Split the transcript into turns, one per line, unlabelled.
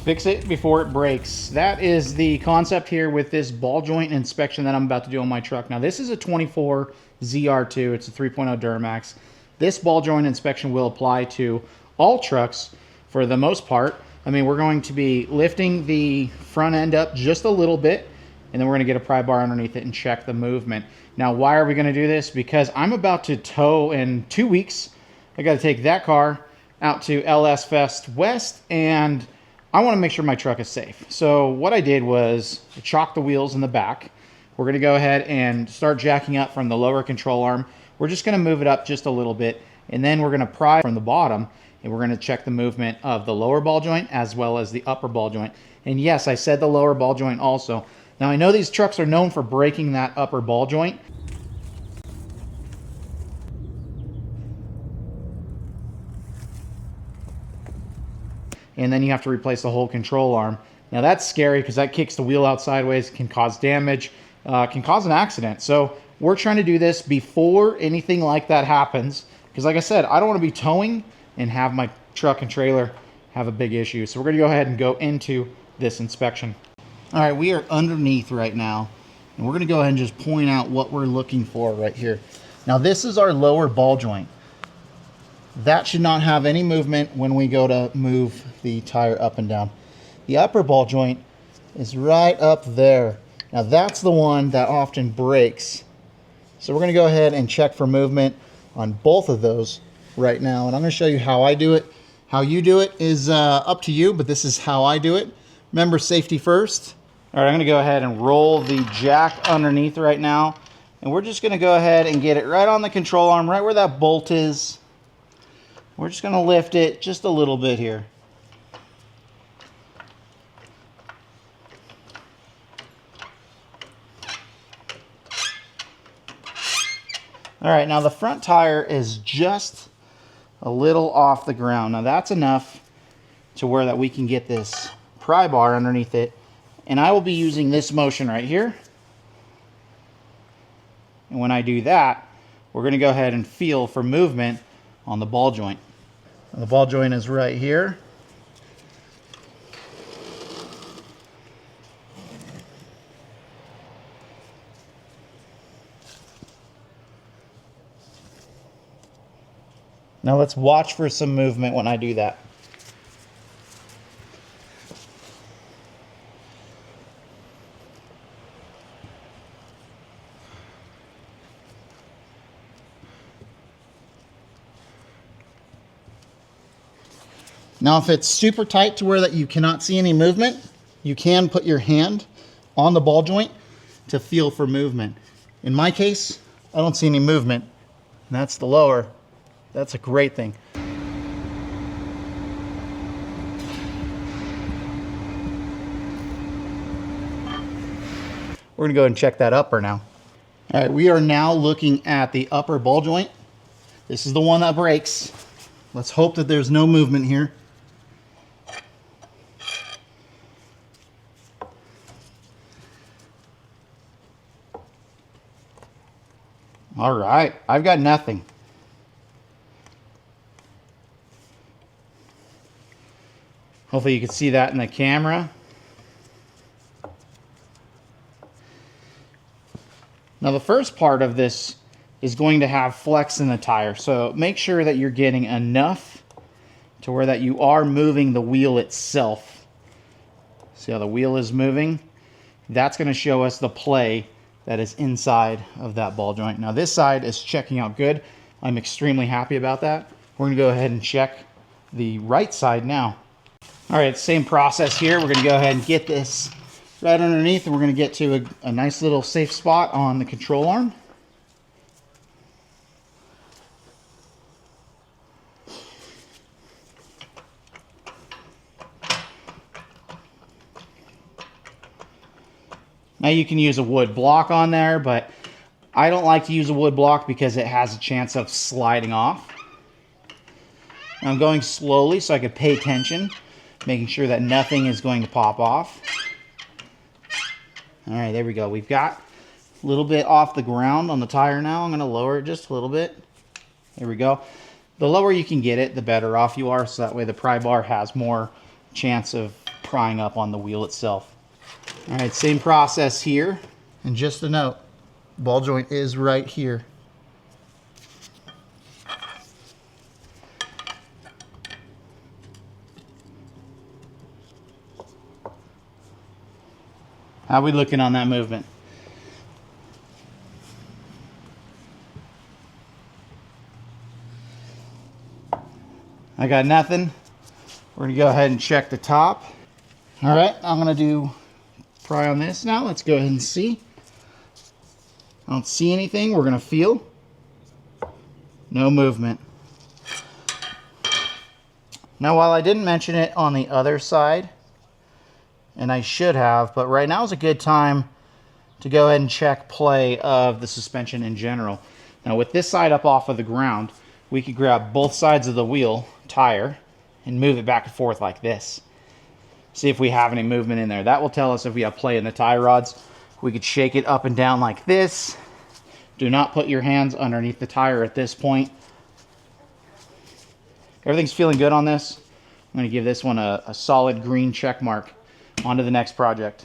Fix it before it breaks. That is the concept here with this ball joint inspection that I'm about to do on my truck. Now this is a 24 ZR2, it's a 3.0 Duramax. This ball joint inspection will apply to all trucks for the most part. I mean, we're going to be lifting the front end up just a little bit, and then we're gonna get a pry bar underneath it and check the movement. Now, why are we gonna do this? Because I'm about to tow in 2 weeks. I gotta take that car out to LS Fest West, and I wanna make sure my truck is safe. So what I did was chalk the wheels in the back. We're gonna go ahead and start jacking up from the lower control arm. We're just gonna move it up just a little bit, and then we're gonna pry from the bottom, and we're gonna check the movement of the lower ball joint as well as the upper ball joint. And yes, I said the lower ball joint also. Now I know these trucks are known for breaking that upper ball joint. And then you have to replace the whole control arm. Now that's scary because that kicks the wheel out sideways, can cause damage, can cause an accident. So we're trying to do this before anything like that happens. Because like I said, I don't want to be towing and have my truck and trailer have a big issue. So we're gonna go ahead and go into this inspection. All right, we are underneath right now. And we're gonna go ahead and just point out what we're looking for right here. Now this is our lower ball joint. That should not have any movement when we go to move the tire up and down. The upper ball joint is right up there. Now that's the one that often breaks. So we're gonna go ahead and check for movement on both of those right now. And I'm gonna show you how I do it. How you do it is up to you, but this is how I do it. Remember, safety first. All right, I'm gonna go ahead and roll the jack underneath right now. And we're just gonna go ahead and get it right on the control arm, right where that bolt is. We're just gonna lift it just a little bit here. All right, now the front tire is just a little off the ground. Now that's enough to where that we can get this pry bar underneath it. And I will be using this motion right here. And when I do that, we're gonna go ahead and feel for movement on the ball joint. And the ball joint is right here. Now let's watch for some movement when I do that. Now if it's super tight to where that you cannot see any movement, you can put your hand on the ball joint to feel for movement. In my case, I don't see any movement, and that's the lower. That's a great thing. We're gonna go ahead and check that upper now. All right, we are now looking at the upper ball joint. This is the one that breaks. Let's hope that there's no movement here. All right, I've got nothing. Hopefully you can see that in the camera. Now the first part of this is going to have flex in the tire. So make sure that you're getting enough to where that you are moving the wheel itself. See how the wheel is moving? That's going to show us the play that is inside of that ball joint. Now this side is checking out good. I'm extremely happy about that. We're gonna go ahead and check the right side now. All right, same process here. We're gonna go ahead and get this right underneath, and we're gonna get to a nice little safe spot on the control arm. Now you can use a wood block on there, but I don't like to use a wood block because it has a chance of sliding off. I'm going slowly so I can pay attention, making sure that nothing is going to pop off. All right, there we go. We've got a little bit off the ground on the tire now. I'm going to lower it just a little bit. There we go. The lower you can get it, the better off you are, so that way the pry bar has more chance of prying up on the wheel itself. All right, same process here. And just a note, ball joint is right here. How are we looking on that movement? I got nothing. We're gonna go ahead and check the top. All right, I'm gonna do pry on this now. Let's go ahead and see. I don't see anything. We're gonna feel. No movement. Now, while I didn't mention it on the other side, and I should have, but right now is a good time to go ahead and check play of the suspension in general. Now, with this side up off of the ground, we could grab both sides of the wheel tire and move it back and forth like this. See if we have any movement in there. That will tell us if we have play in the tie rods. We could shake it up and down like this. Do not put your hands underneath the tire at this point. Everything's feeling good on this. I'm going to give this one a solid green check mark. On to the next project.